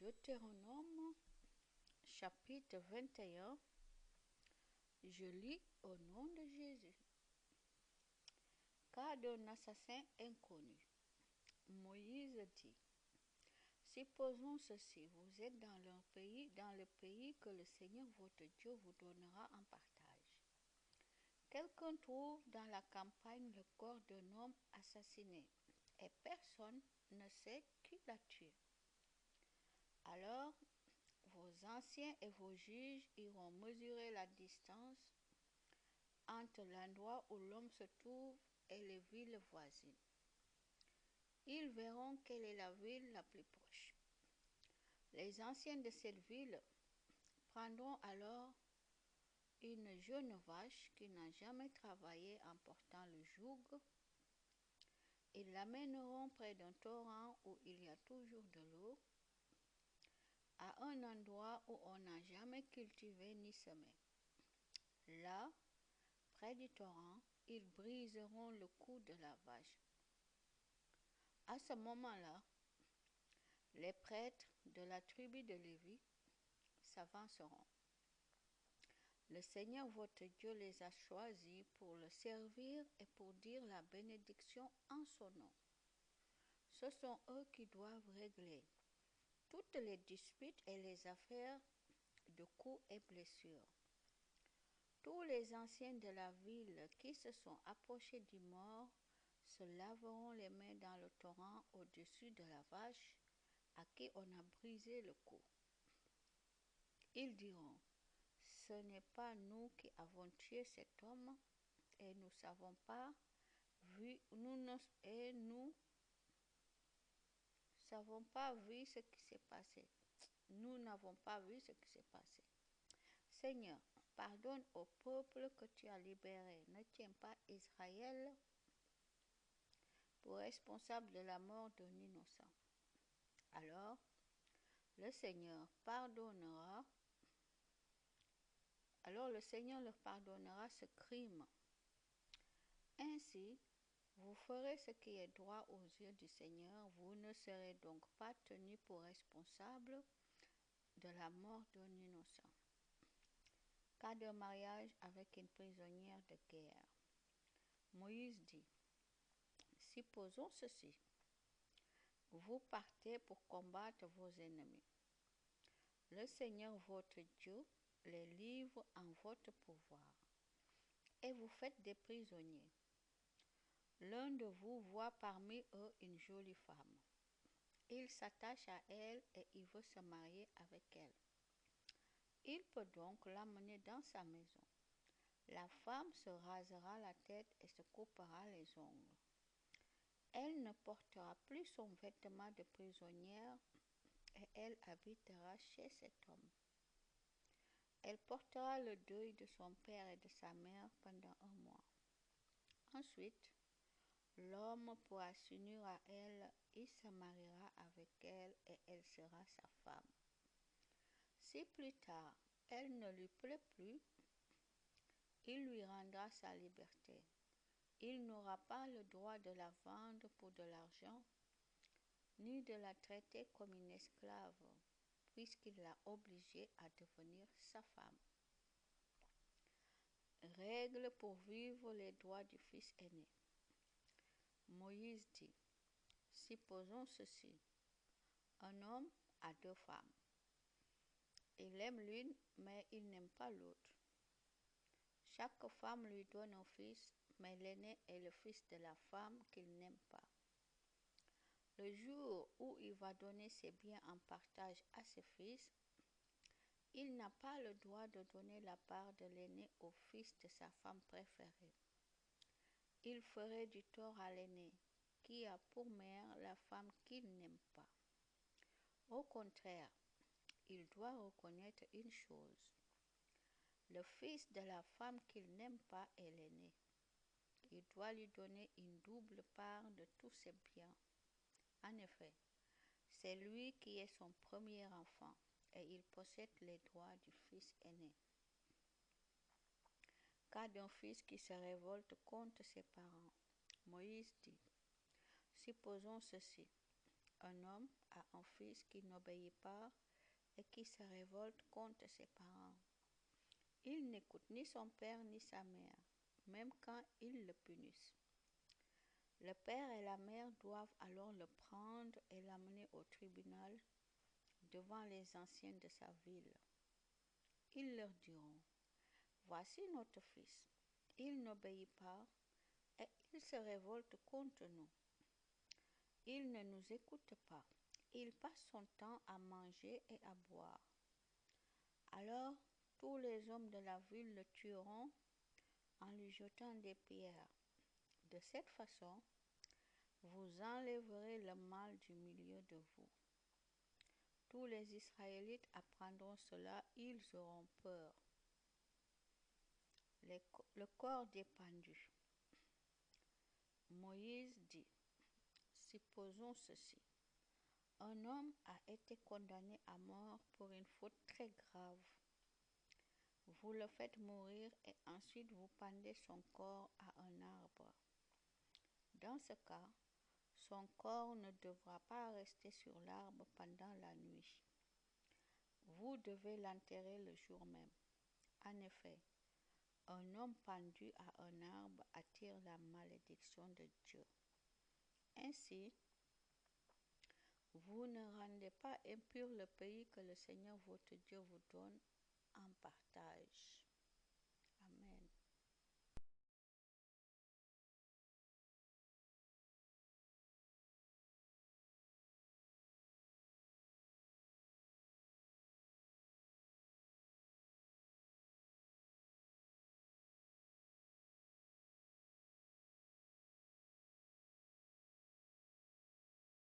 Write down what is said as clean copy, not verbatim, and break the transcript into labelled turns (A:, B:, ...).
A: Deutéronome chapitre 21. Je lis au nom de Jésus. Cas d'un assassin inconnu. Moïse dit: supposons ceci, vous êtes dans le pays que le Seigneur votre Dieu vous donnera en partage. Quelqu'un trouve dans la campagne le corps d'un homme assassiné et personne ne sait qui l'a tué. Alors, vos anciens et vos juges iront mesurer la distance entre l'endroit où l'homme se trouve et les villes voisines. Ils verront quelle est la ville la plus proche. Les anciens de cette ville prendront alors une jeune vache qui n'a jamais travaillé en portant le joug. Ils l'amèneront près d'un torrent où il y a toujours de l'eau, à un endroit où on n'a jamais cultivé ni semé. Là, près du torrent, ils briseront le cou de la vache. À ce moment-là, les prêtres de la tribu de Lévi s'avanceront. Le Seigneur votre Dieu les a choisis pour le servir et pour dire la bénédiction en son nom. Ce sont eux qui doivent régler toutes les disputes et les affaires de coups et blessures. Tous les anciens de la ville qui se sont approchés du mort se laveront les mains dans le torrent au-dessus de la vache à qui on a brisé le cou. Ils diront: ce n'est pas nous qui avons tué cet homme, et nous n'avons pas vu ce qui s'est passé. Nous n'avons pas vu ce qui s'est passé. Seigneur, pardonne au peuple que tu as libéré. Ne tiens pas Israël pour responsable de la mort d'un innocent. Alors, le Seigneur leur pardonnera ce crime. Ainsi, vous ferez ce qui est droit aux yeux du Seigneur. Vous ne serez donc pas tenus pour responsables de la mort d'un innocent. Cas de mariage avec une prisonnière de guerre. Moïse dit: supposons ceci. Vous partez pour combattre vos ennemis. Le Seigneur votre Dieu les livre en votre pouvoir, et vous faites des prisonniers. L'un de vous voit parmi eux une jolie femme. Il s'attache à elle et il veut se marier avec elle. Il peut donc l'amener dans sa maison. La femme se rasera la tête et se coupera les ongles. Elle ne portera plus son vêtement de prisonnière et elle habitera chez cet homme. Elle portera le deuil de son père et de sa mère pendant 1 mois. Ensuite, l'homme pourra s'unir à elle, il se mariera avec elle et elle sera sa femme. Si plus tard elle ne lui plaît plus, il lui rendra sa liberté. Il n'aura pas le droit de la vendre pour de l'argent, ni de la traiter comme une esclave, puisqu'il l'a obligée à devenir sa femme. Règle pour vivre les droits du fils aîné. Moïse dit: supposons ceci. Un homme a 2 femmes. Il aime l'une, mais il n'aime pas l'autre. Chaque femme lui donne un fils, mais l'aîné est le fils de la femme qu'il n'aime pas. Le jour où il va donner ses biens en partage à ses fils, il n'a pas le droit de donner la part de l'aîné au fils de sa femme préférée. Il ferait du tort à l'aîné, qui a pour mère la femme qu'il n'aime pas. Au contraire, il doit reconnaître une chose. Le fils de la femme qu'il n'aime pas est l'aîné. Il doit lui donner une double part de tous ses biens. En effet, c'est lui qui est son premier enfant et il possède les droits du fils aîné. Cas d'un fils qui se révolte contre ses parents. Moïse dit: supposons ceci. Un homme a un fils qui n'obéit pas et qui se révolte contre ses parents. Il n'écoute ni son père ni sa mère, même quand ils le punissent. Le père et la mère doivent alors le prendre et l'amener au tribunal devant les anciens de sa ville. Ils leur diront, voici notre fils. Il n'obéit pas et il se révolte contre nous. Il ne nous écoute pas. Il passe son temps à manger et à boire. Alors tous les hommes de la ville le tueront en lui jetant des pierres. De cette façon, vous enlèverez le mal du milieu de vous. Tous les Israélites apprendront cela, ils auront peur. Le corps des pendus. Moïse dit, supposons ceci. Un homme a été condamné à mort pour une faute très grave. Vous le faites mourir et ensuite vous pendez son corps à un arbre. Dans ce cas, son corps ne devra pas rester sur l'arbre pendant la nuit. Vous devez l'enterrer le jour même. En effet, un homme pendu à un arbre attire la malédiction de Dieu. Ainsi, vous ne rendez pas impur le pays que le Seigneur votre Dieu vous donne en partage.